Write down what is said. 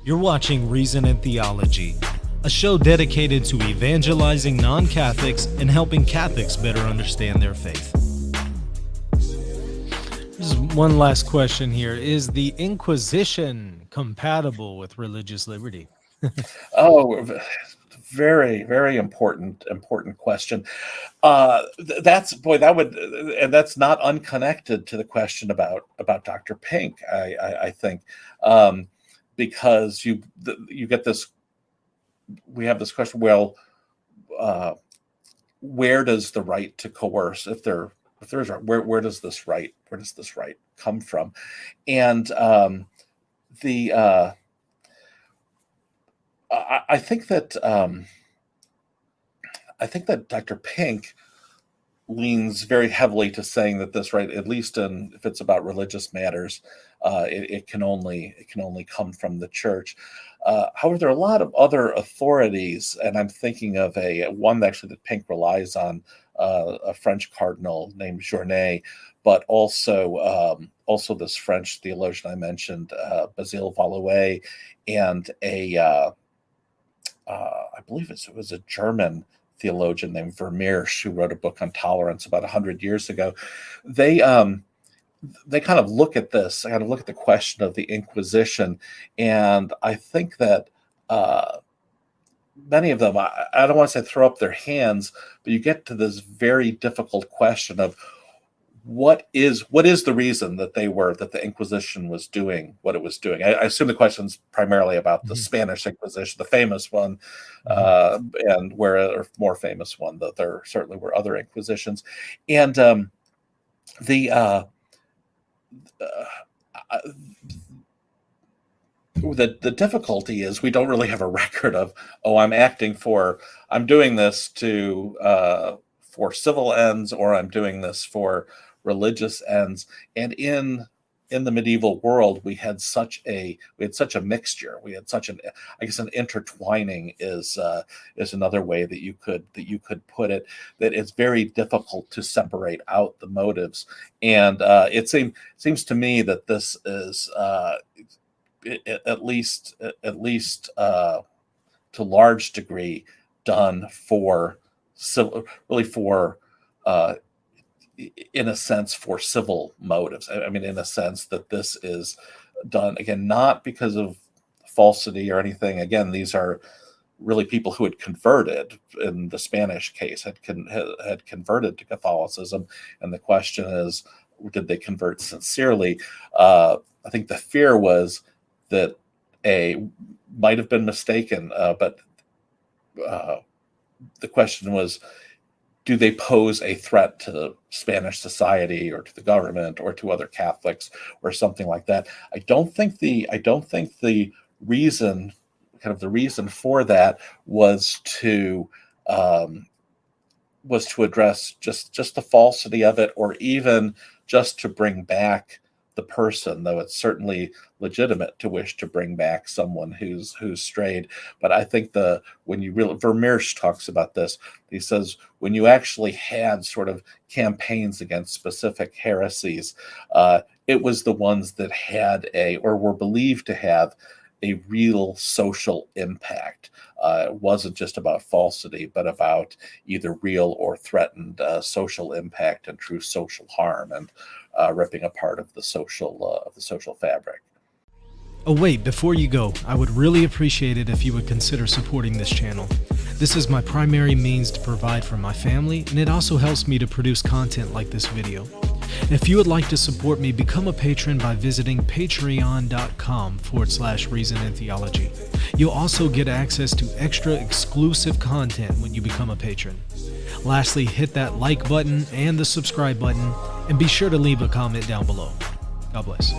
You're watching Reason and Theology, a show dedicated to evangelizing non-Catholics and helping Catholics better understand their faith. There's one last question here. Is the Inquisition compatible with religious liberty? Oh, very, very important question. That's not unconnected to the question about Dr. Pink. I think because you get this, we have this question. Well, where does the right to coerce, if there's where does this right come from? And the I think that Dr. Pink leans very heavily to saying that this right, at least if it's about religious matters, it can only come from the church. However, there are a lot of other authorities, and I'm thinking of one actually that Pink relies on, a French cardinal named Journet, but also this French theologian I mentioned, Basile Valouet, and I believe it was a German theologian named Vermeersch, who wrote a book on tolerance about 100 years ago. They kind of look at this, kind of look at the question of the Inquisition, and I think that many of them, I don't want to say throw up their hands, but you get to this very difficult question of what is the reason that the Inquisition was doing what it was doing. I assume the question's primarily about the Spanish Inquisition, the famous one, and where a more famous one, that there certainly were other Inquisitions, and the difficulty is we don't really have a record of, I'm doing this for civil ends, or I'm doing this for religious ends. And in the medieval world, we had such a mixture. We had such an intertwining is another way that you could put it, that it's very difficult to separate out the motives. And it seems to me that this is at least to large degree done for civil, really for in a sense for civil motives. I mean, in a sense that this is done, again, not because of falsity or anything. Again, these are really people who had converted. In the Spanish case, had converted to Catholicism, and the question is, did they convert sincerely? I think the fear was that might have been mistaken, but the question was, do they pose a threat to Spanish society or to the government or to other Catholics or something like that? I don't think the reason for that was to address just the falsity of it, or even just to bring back the person, though it's certainly legitimate to wish to bring back someone who's strayed. But I think Vermeersch talks about this. He says when you actually had sort of campaigns against specific heresies, it was the ones that had or were believed to have a real social impact. It wasn't just about falsity, but about either real or threatened social impact and true social harm, and ripping apart of the social fabric. Oh wait, before you go, I would really appreciate it if you would consider supporting this channel. This is my primary means to provide for my family, and it also helps me to produce content like this video. If you would like to support me, become a patron by visiting patreon.com/Reason and Theology. You'll also get access to extra exclusive content when you become a patron. Lastly, hit that like button and the subscribe button, and be sure to leave a comment down below. God bless.